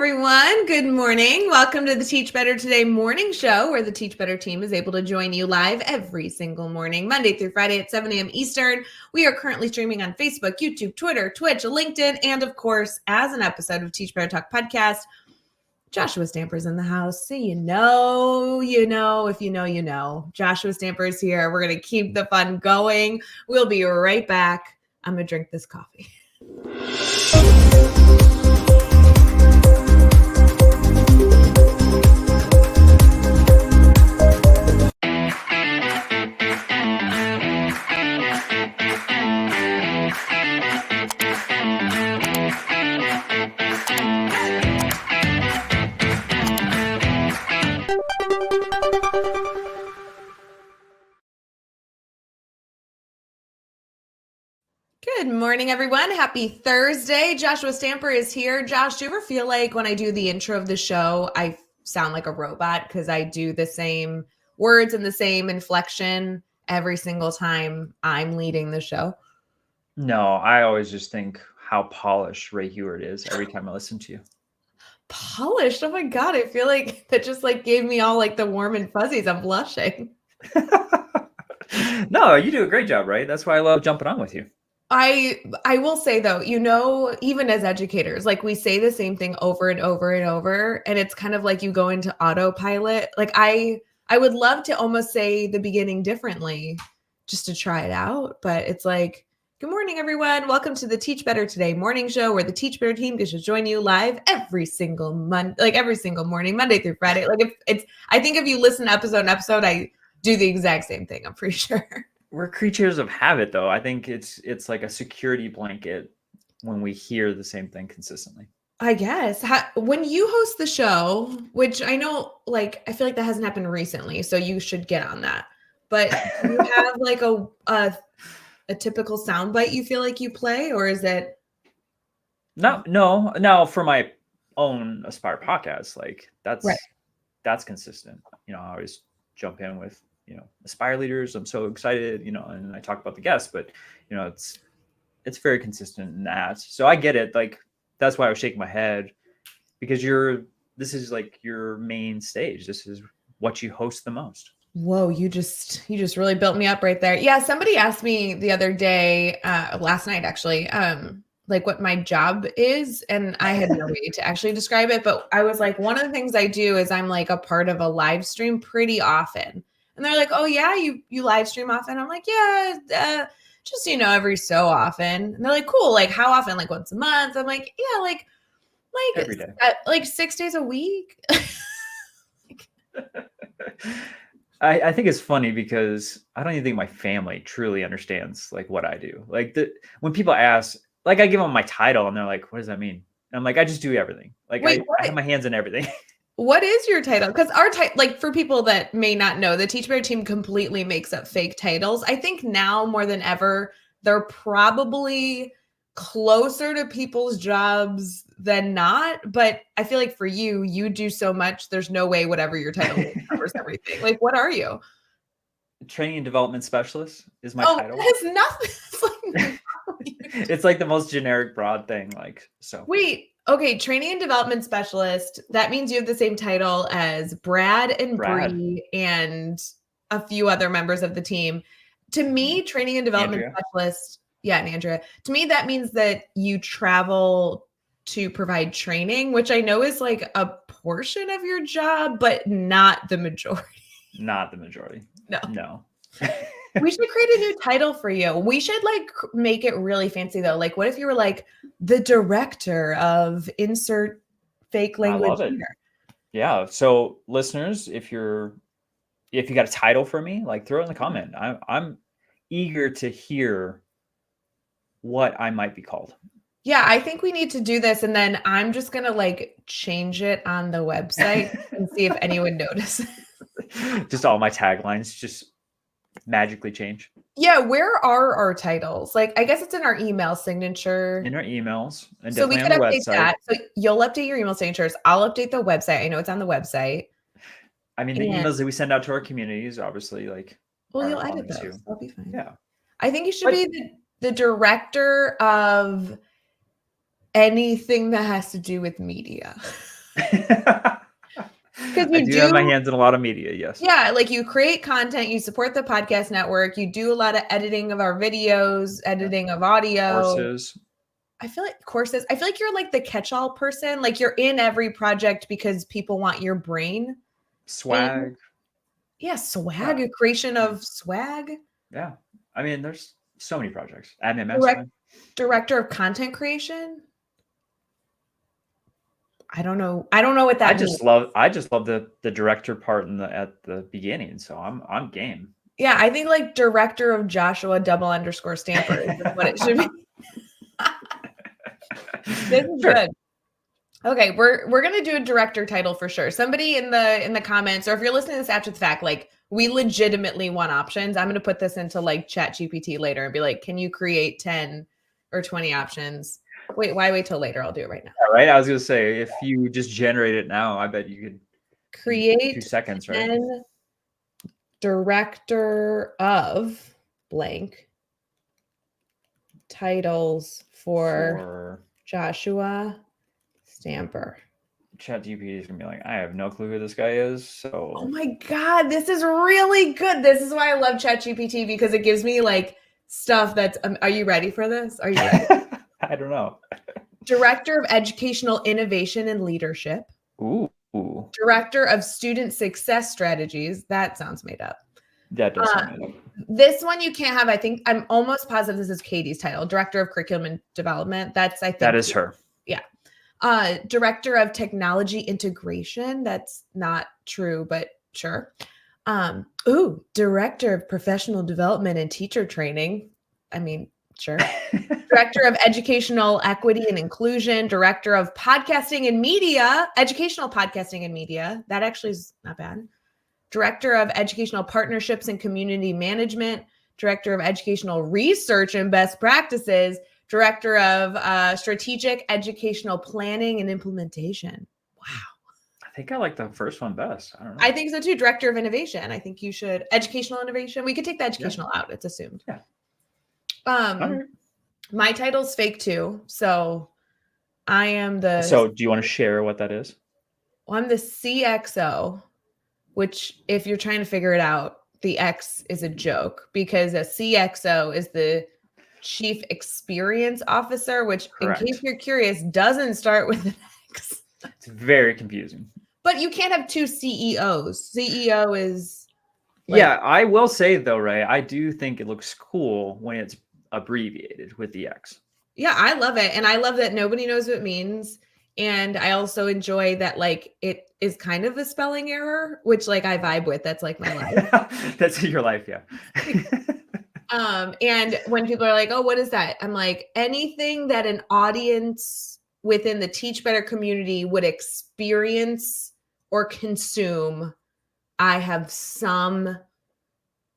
everyone. Good morning. Welcome to the Teach Better Today morning show, where the Teach Better team is able to join you live every single morning, Monday through Friday at 7 a.m. Eastern. We are currently streaming on Facebook, YouTube, Twitter, Twitch, LinkedIn, and of course, as an episode of Teach Better Talk podcast. Joshua Stamper's in the house. So if you know. Joshua Stamper's here. We're going to keep the fun going. We'll be right back. I'm going to drink this coffee. Good morning, everyone. Happy Thursday. Joshua Stamper is here. Josh, do you ever feel like when I do the intro of the show, I sound like a robot because I do the same words and the same inflection every single time I'm leading the show? No, I always just think how polished Ray Hughart is every time I listen to you. Polished? Oh my God. I feel like that just gave me all the warm and fuzzies. I'm blushing. No, you do a great job, right? That's why I love jumping on with you. I will say though, even as educators, we say the same thing over and over and over, and it's kind of like you go into autopilot. I would love to almost say the beginning differently just to try it out, but it's like, good morning, everyone. Welcome to the Teach Better Today morning show, where the Teach Better team gets to join you live every single every single morning, Monday through Friday. I think if you listen to episode, I do the exact same thing. I'm pretty sure. We're creatures of habit, though. I think it's like a security blanket when we hear the same thing consistently. I guess. When you host the show, which I know, I feel like that hasn't happened recently, so you should get on that. But do you have a typical soundbite you feel like you play, or is it? No. Now for my own Aspire podcast, that's Right. That's consistent. I always jump in with Aspire leaders. I'm so excited, and I talk about the guests, but it's very consistent in that. So I get it. That's why I was shaking my head, because this is your main stage. This is what you host the most. Whoa, you just really built me up right there. Yeah, somebody asked me the other day, last night actually, what my job is, and I had no way to actually describe it, but I was like, one of the things I do is I'm a part of a live stream pretty often. And they're like, oh yeah, you live stream often? I'm like, yeah, just, every so often. And they're like, cool. How often? Once a month? I'm like, yeah, every day. 6 days a week. I think it's funny because I don't even think my family truly understands what I do. When people ask, I give them my title and they're like, what does that mean? And I'm like, I just do everything. I have my hands in everything. What is your title? Because our title, for people that may not know, the Teach Better team completely makes up fake titles. I think now more than ever, they're probably closer to people's jobs than not. But I feel like for you do so much. There's no way whatever your title covers everything. What are you? Training and development specialist is my title. It's nothing. It's the most generic, broad thing. So wait. Okay, training and development specialist. That means you have the same title as Brad and Bree and a few other members of the team. To me, training and development specialist, and Andrea. To me, that means that you travel to provide training, which I know is a portion of your job, but not the majority. Not the majority. No. We should create a new title for you. We should make it really fancy though. What if you were the director of insert fake language? I love it. Yeah. So listeners, if you got a title for me, throw it in the comment. I'm eager to hear what I might be called. Yeah, I think we need to do this, and then I'm just gonna change it on the website and see if anyone notices. Just all my taglines just magically change. Yeah, where are our titles? I guess it's in our email signature. In our emails, and so we could on the update website. that. So you'll update your email signatures. I'll update the website. I know it's on the website. I mean, the emails that we send out to our communities, obviously, well, you'll edit those. Too. That'll be fine. Yeah, I think you should be the director of anything that has to do with media. Because I you do have my do, hands in a lot of media, yes. yeah, like you create content, you support the podcast network, you do a lot of editing of our videos, editing of audio. Courses, I feel like courses, I feel like you're like the catch-all person. Like you're in every project because people want your brain. swag. And yeah, swag, Yeah. a creation of swag. Yeah. I mean, there's so many projects. Admin Direct, mastermind. director of content creation. I don't know. I don't know what that means. I just love the director part at the beginning. So I'm game. Yeah, I think like director of Joshua _ Stamper is what it should be. This is Sure. good. Okay, we're gonna do a director title for sure. Somebody in the comments, or if you're listening to this after the fact, like we legitimately want options. I'm gonna put this into like Chat GPT later and be like, can you create 10 or 20 options? Wait, why wait till later? I'll do it right now. Yeah, right. I was gonna say if you just generate it now, I bet you could Create 2 seconds, right? 10 director of blank titles for Joshua Stamper. ChatGPT is gonna be like, I have no clue who this guy is. So Oh my God, this is really good. This is why I love ChatGPT, because it gives me like stuff that's, are you ready for this? Are you ready? I don't know. Director of Educational Innovation and Leadership. Ooh. Director of Student Success Strategies. That sounds made up. That does sound made up. This one you can't have. I think I'm almost positive this is Katie's title. Director of Curriculum and Development. That's, I think. That is her. Yeah. Director of Technology Integration. That's not true, but sure. Director of Professional Development and Teacher Training. I mean, sure. Director of Educational Equity and Inclusion. Director of Podcasting and Media. Educational Podcasting and Media. That actually is not bad. Director of Educational Partnerships and Community Management. Director of Educational Research and Best Practices. Director of Strategic Educational Planning and Implementation. Wow. I think I like the first one best. I don't know. I think so too. Director of Innovation. I think you should. Educational Innovation. We could take the educational out. It's assumed. Yeah. Right. My title's fake too. So I am the. So do you want to share what that is? Well, I'm the CXO, which if you're trying to figure it out, the X is a joke because a CXO is the Chief Experience Officer, which, Correct. in case you're curious, doesn't start with an X. It's very confusing. But you can't have two CEOs. CEO is. Yeah, I will say though, Ray, I do think it looks cool when it's abbreviated with the X. Yeah, I love it. And I love that nobody knows what it means. And I also enjoy that, like, it is kind of a spelling error, which, like, I vibe with. That's like my life. That's your life, yeah. And when people are like, oh, what is that? I'm like, anything that an audience within the Teach Better community would experience or consume, I have some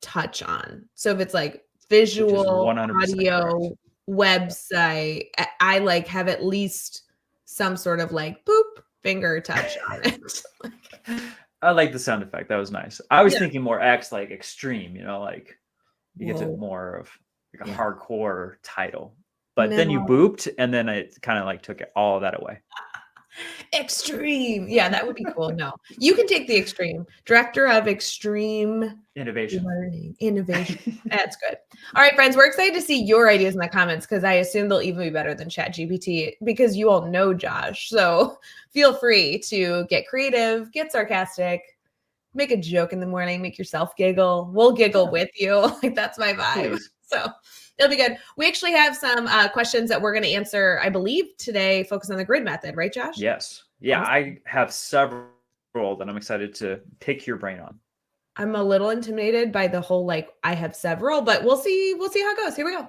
touch on. So if it's like visual, audio, correct. Website, I like have at least some sort of like boop finger touch on it. I like the sound effect. That was nice. I was thinking more X, like extreme, you know, like you get to more of like a hardcore title. But then you booped and then it kind of like took all of that away. Extreme. Yeah, that would be cool. No, you can take the extreme. Director of Extreme Innovation. Learning. Innovation. That's good. All right, friends, we're excited to see your ideas in the comments because I assume they'll even be better than ChatGPT because you all know Josh. So feel free to get creative, get sarcastic, make a joke in the morning, make yourself giggle. We'll giggle with you. Like that's my vibe. Please. So it'll be good. We actually have some questions that we're going to answer, I believe, today, focus on the grid method, right, Josh? Yes. Yeah, awesome. I have several that I'm excited to pick your brain on. I'm a little intimidated by the whole, like, I have several, but we'll see how it goes. Here we go.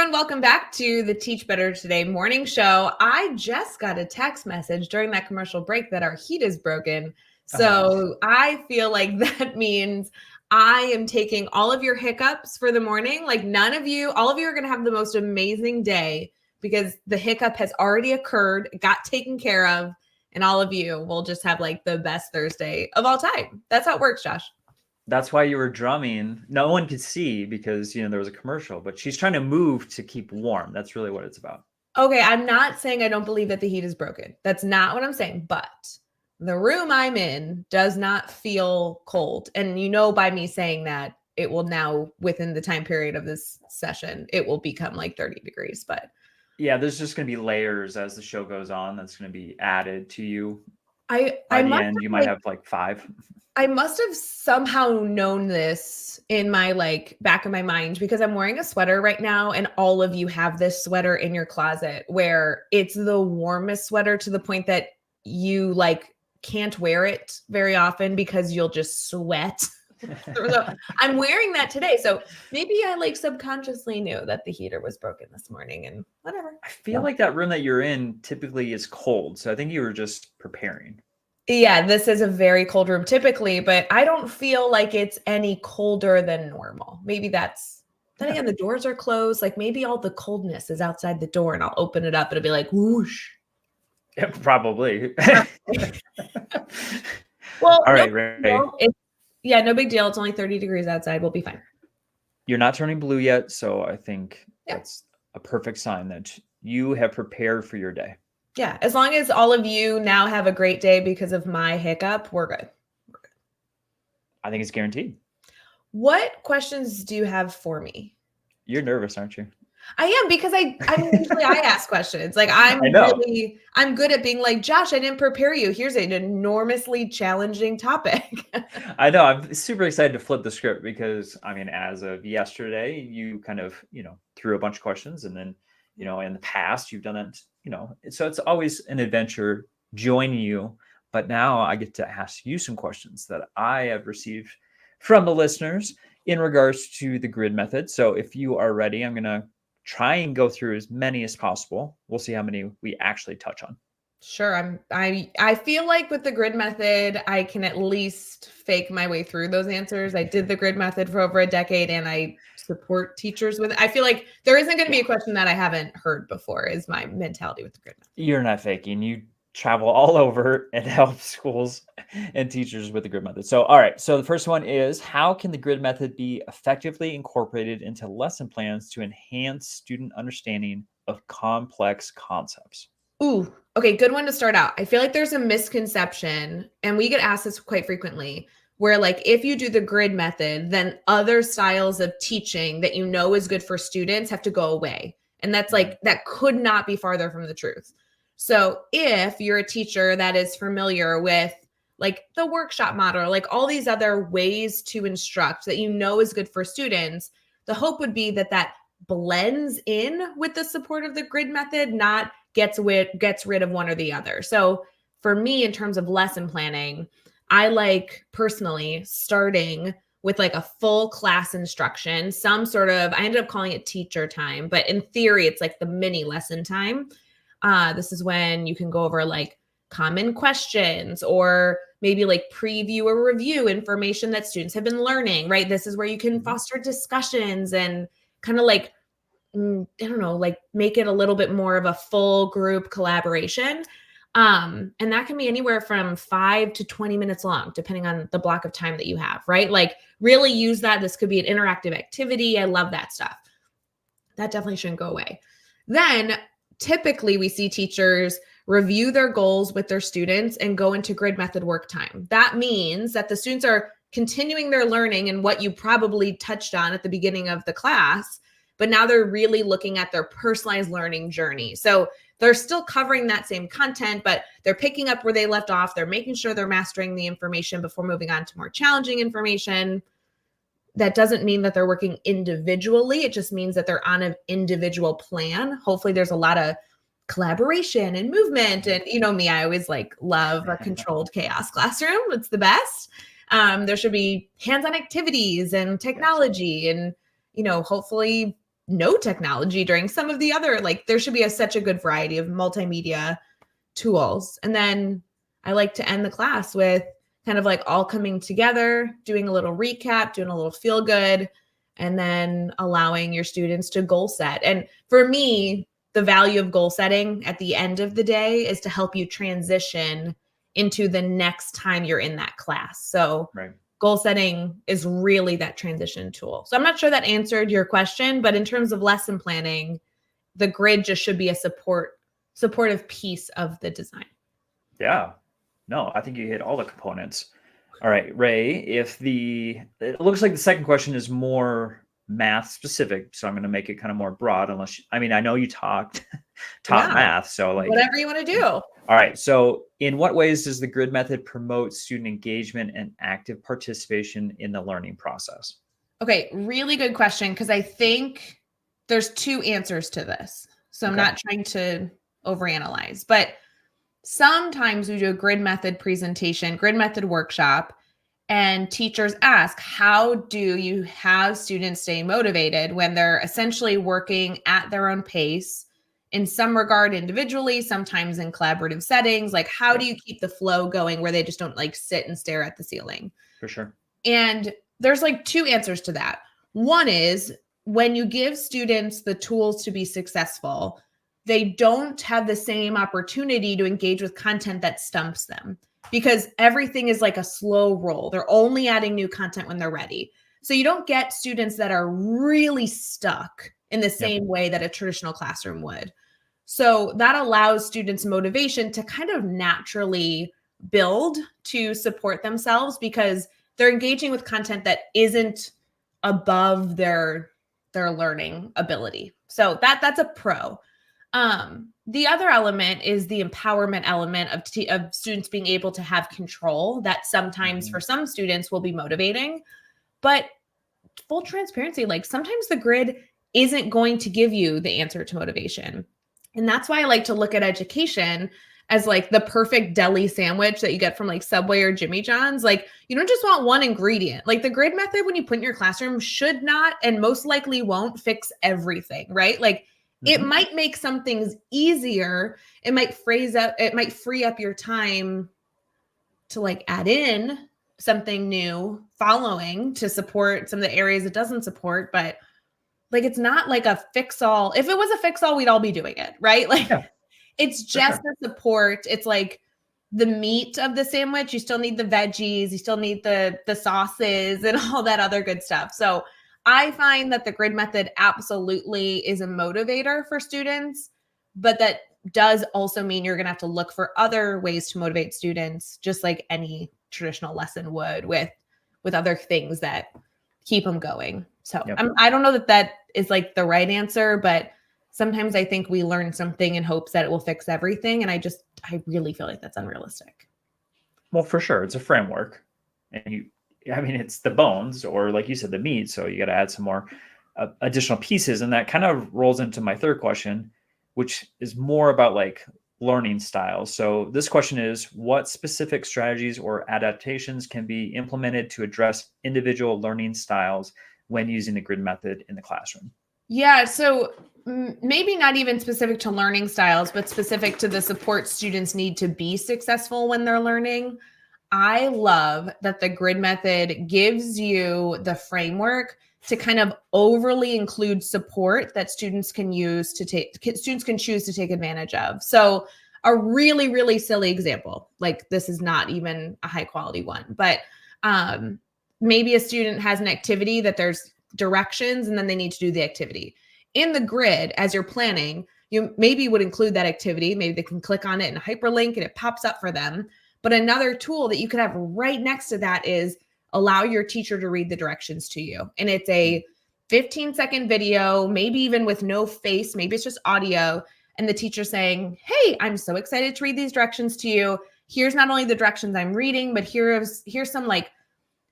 everyone. Welcome back to the Teach Better Today morning show. I just got a text message during that commercial break that our heat is broken. So I feel like that means I am taking all of your hiccups for the morning. Like all of you are going to have the most amazing day because the hiccup has already occurred, got taken care of, and all of you will just have like the best Thursday of all time. That's how it works, Josh. That's why you were drumming. No one could see because there was a commercial, but she's trying to move to keep warm. That's really what it's about. Okay, I'm not saying I don't believe that the heat is broken. That's not what I'm saying, but the room I'm in does not feel cold. And by me saying that, it will now, within the time period of this session, it will become like 30 degrees. But yeah, there's just going to be layers as the show goes on that's going to be added to you. By the end, you might have like 5. I must have somehow known this in my back of my mind because I'm wearing a sweater right now and all of you have this sweater in your closet where it's the warmest sweater to the point that you can't wear it very often because you'll just sweat. So I'm wearing that today. So maybe I subconsciously knew that the heater was broken this morning and whatever. I feel like that room that you're in typically is cold. So I think you were just preparing. Yeah, this is a very cold room typically, but I don't feel like it's any colder than normal. Maybe then again, the doors are closed. Like maybe all the coldness is outside the door and I'll open it up. It'll be like whoosh. Yeah, probably. Well, all right, Ray. No big deal. It's only 30 degrees outside. We'll be fine. You're not turning blue yet, so I think that's a perfect sign that you have prepared for your day. Yeah, as long as all of you now have a great day because of my hiccup, we're good. I think it's guaranteed. What questions do you have for me? You're nervous, aren't you? I am because I ask questions. I'm good at being like, Josh, I didn't prepare you. Here's an enormously challenging topic. I know. I'm super excited to flip the script because as of yesterday, you kind of, threw a bunch of questions and then, in the past you've done that, so it's always an adventure joining you. But now I get to ask you some questions that I have received from the listeners in regards to the grid method. So if you are ready, I'm going to try and go through as many as possible. We'll see how many we actually touch on. Sure. I feel like with the grid method, I can at least fake my way through those answers. I did the grid method for over a decade and I support teachers with it. I feel like there isn't going to be a question that I haven't heard before is my mentality with the grid method. You're not faking. You travel all over and help schools and teachers with the grid method. So, all right. So the first one is, how can the grid method be effectively incorporated into lesson plans to enhance student understanding of complex concepts? Ooh, okay. Good one to start out. I feel like there's a misconception, and we get asked this quite frequently, where if you do the grid method, then other styles of teaching that is good for students have to go away. And that's that could not be farther from the truth. So if you're a teacher that is familiar with the workshop model, all these other ways to instruct that is good for students, the hope would be that blends in with the support of the grid method, not gets rid of one or the other. So for me, in terms of lesson planning, I personally starting with a full class instruction, I ended up calling it teacher time, but in theory, it's the mini lesson time. This is when you can go over common questions or maybe preview or review information that students have been learning, right? This is where you can foster discussions and kind of make it a little bit more of a full group collaboration. And that can be anywhere from 5 to 20 minutes long, depending on the block of time that you have, right? Really use that. This could be an interactive activity. I love that stuff. That definitely shouldn't go away. Then typically we see teachers review their goals with their students and go into grid method work time. That means that the students are continuing their learning and what you probably touched on at the beginning of the class, but now they're really looking at their personalized learning journey. So they're still covering that same content, but they're picking up where they left off. They're making sure they're mastering the information before moving on to more challenging information. That doesn't mean that they're working individually. It just means that they're on an individual plan. Hopefully there's a lot of collaboration and movement. And me, I always love a controlled chaos classroom. It's the best. There should be hands-on activities and technology and hopefully no technology during some of the other, like there should be such a good variety of multimedia tools. And then I like to end the class with kind of like all coming together, doing a little recap, doing a little feel good, and then allowing your students to goal set. And for me, the value of goal setting at the end of the day is to help you transition into the next time you're in that class. So Right. goal setting is really that transition tool. So I'm not sure that answered your question, but in terms of lesson planning, the grid just should be a supportive piece of the design. Yeah. No, I think you hit all the components. All right, Ray, it looks like the second question is more math specific, so I'm going to make it kind of more broad I know you taught Yeah. math, so like Whatever you want to do. All right. So in what ways does the grid method promote student engagement and active participation in the learning process? Okay, really good question, because I think there's two answers to this. So I'm not trying to overanalyze, but sometimes we do a grid method presentation, grid method workshop, and teachers ask, how do you have students stay motivated when they're essentially working at their own pace, in some regard individually, sometimes in collaborative settings? Like, how do you keep the flow going where they just don't like sit and stare at the ceiling? For sure. And there's like two answers to that. One is, when you give students the tools to be successful, they don't have the same opportunity to engage with content that stumps them, because everything is like a slow roll. They're only adding new content when they're ready. So you don't get students that are really stuck in the same way that a traditional classroom would. So that allows students motivation to kind of naturally build to support themselves, because they're engaging with content that isn't above their learning ability. So that's a pro. The other element is the empowerment element of students being able to have control. That sometimes for some students will be motivating, but full transparency, like sometimes the grid isn't going to give you the answer to motivation. And that's why I like to look at education as like the perfect deli sandwich that you get from like Subway or Jimmy John's. Like, you don't just want one ingredient. Like the grid method, when you put in your classroom, should not and most likely won't fix everything, right? Like it might make some things easier. It might free up your time to like add in something new following to support some of the areas it doesn't support. But like, it's not like a fix all. If it was a fix all, we'd all be doing it, right? Like it's just a support. It's like the meat of the sandwich. You still need the veggies, you still need the sauces and all that other good stuff. So I find that the grid method absolutely is a motivator for students, but that does also mean you're going to have to look for other ways to motivate students, just like any traditional lesson would, with other things that keep them going. So I don't know that is like the right answer, but sometimes I think we learn something in hopes that it will fix everything. And I really feel like that's unrealistic. Well, for sure. It's a framework. And it's the bones, or like you said, the meat. So you got to add some more additional pieces. And that kind of rolls into my third question, which is more about like learning styles. So this question is, what specific strategies or adaptations can be implemented to address individual learning styles when using the grid method in the classroom? Yeah, so maybe not even specific to learning styles, but specific to the support students need to be successful when they're learning. I love that the grid method gives you the framework to kind of overly include support that students can choose to take advantage of. So a really, really silly example, like this is not even a high quality one, but maybe a student has an activity that there's directions and then they need to do the activity. In the grid, as you're planning, you maybe would include that activity. Maybe they can click on it and hyperlink and it pops up for them. But another tool that you could have right next to that is allow your teacher to read the directions to you. And it's a 15-second video, maybe even with no face, maybe it's just audio. And the teacher saying, hey, I'm so excited to read these directions to you. Here's not only the directions I'm reading, but here's some like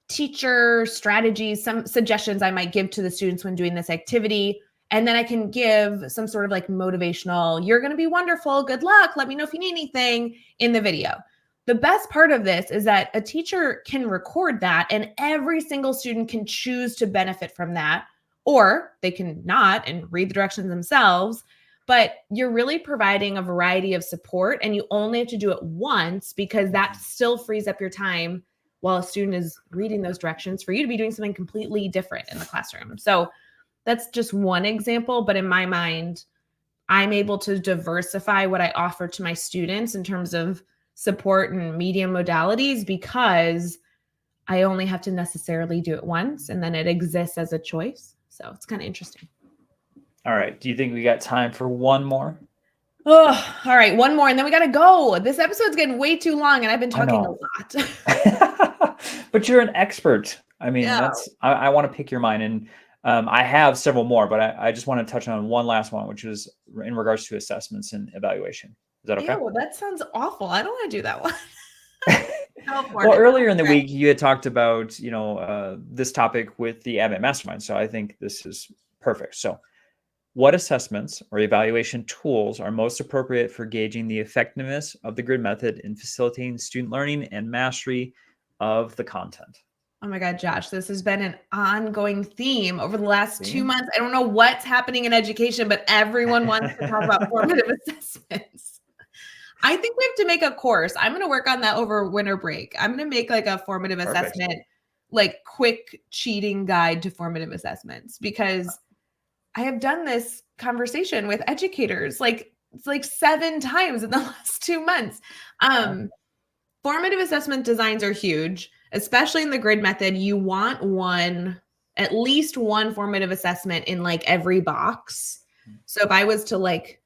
teacher strategies, some suggestions I might give to the students when doing this activity. And then I can give some sort of like motivational, you're going to be wonderful, good luck, let me know if you need anything in the video. The best part of this is that a teacher can record that and every single student can choose to benefit from that or they can not and read the directions themselves. But you're really providing a variety of support, and you only have to do it once because that still frees up your time while a student is reading those directions for you to be doing something completely different in the classroom. So that's just one example, but in my mind, I'm able to diversify what I offer to my students in terms of support and medium modalities because I only have to necessarily do it once, and then it exists as a choice. So it's kind of interesting. All right. Do you think we got time for one more? Oh, all right. One more, and then we got to go. This episode's getting way too long, and I've been talking a lot. But you're an expert. I mean, Yeah. I want to pick your mind. And I have several more, but I just want to touch on one last one, which is in regards to assessments and evaluation. Is that okay? Ew, that sounds awful. I don't want to do that one. Well, earlier in the week, you had talked about, this topic with the Admin Mastermind. So I think this is perfect. So what assessments or evaluation tools are most appropriate for gauging the effectiveness of the grid method in facilitating student learning and mastery of the content? Oh my God, Josh, this has been an ongoing theme over the last 2 months. I don't know what's happening in education, but everyone wants to talk about formative assessments. I think we have to make a course. I'm going to work on that over winter break. I'm going to make like a formative assessment, like quick cheating guide to formative assessments, because I have done this conversation with educators like 7 times in the last 2 months. Formative assessment designs are huge, especially in the grid method. You want at least one formative assessment in like every box. So if I was to like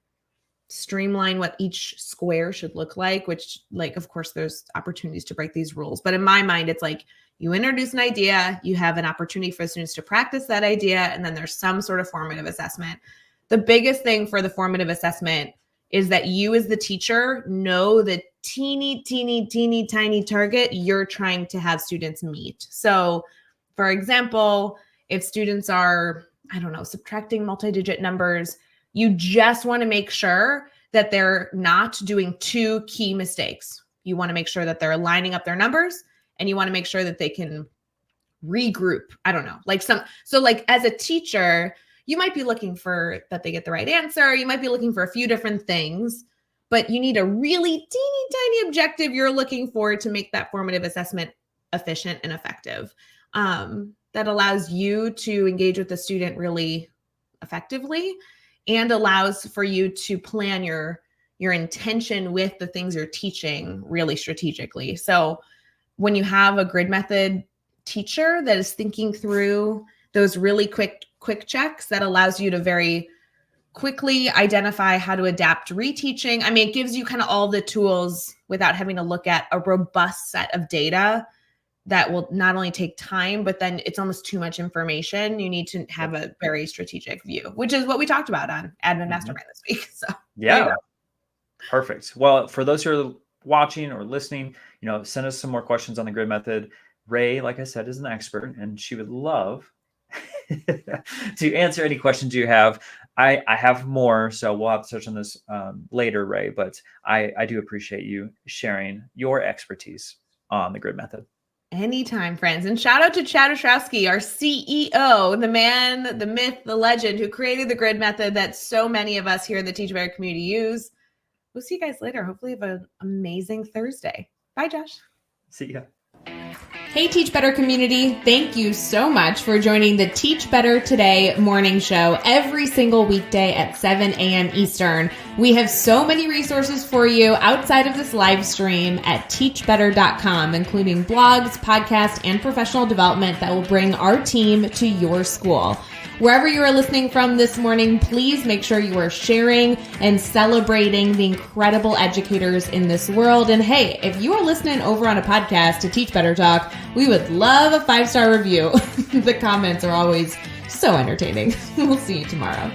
streamline what each square should look like, which like, of course, there's opportunities to break these rules. But in my mind, it's like you introduce an idea, you have an opportunity for students to practice that idea, and then there's some sort of formative assessment. The biggest thing for the formative assessment is that you as the teacher know the teeny tiny target you're trying to have students meet. So for example, if students are, I don't know, subtracting multi-digit numbers, you just want to make sure that they're not doing 2 key mistakes. You want to make sure that they're lining up their numbers, and you want to make sure that they can regroup. I don't know, so like as a teacher, you might be looking for that they get the right answer. You might be looking for a few different things, but you need a really teeny tiny objective you're looking for to make that formative assessment efficient and effective. That allows you to engage with the student really effectively and allows for you to plan your intention with the things you're teaching really strategically. So when you have a grid method teacher that is thinking through those really quick checks, that allows you to very quickly identify how to adapt reteaching. I mean, it gives you kind of all the tools without having to look at a robust set of data that will not only take time, but then it's almost too much information. You need to have a very strategic view, which is what we talked about on Admin Mastermind this week. So yeah, perfect. Well, for those who are watching or listening, send us some more questions on the grid method. Ray, like I said, is an expert, and she would love to answer any questions you have. I have more, so we'll have to touch on this later, Ray, but I do appreciate you sharing your expertise on the grid method. Anytime, friends. And shout out to Chad Ostrowski, our CEO, the man, the myth, the legend who created the grid method that so many of us here in the Teach Better community use. We'll see you guys later. Hopefully you have an amazing Thursday. Bye, Josh. See ya. Hey, Teach Better community. Thank you so much for joining the Teach Better Today morning show every single weekday at 7 a.m. Eastern. We have so many resources for you outside of this live stream at teachbetter.com, including blogs, podcasts, and professional development that will bring our team to your school. Wherever you are listening from this morning, please make sure you are sharing and celebrating the incredible educators in this world. And hey, if you are listening over on a podcast to Teach Better Talk, we would love a 5-star review. The comments are always so entertaining. We'll see you tomorrow.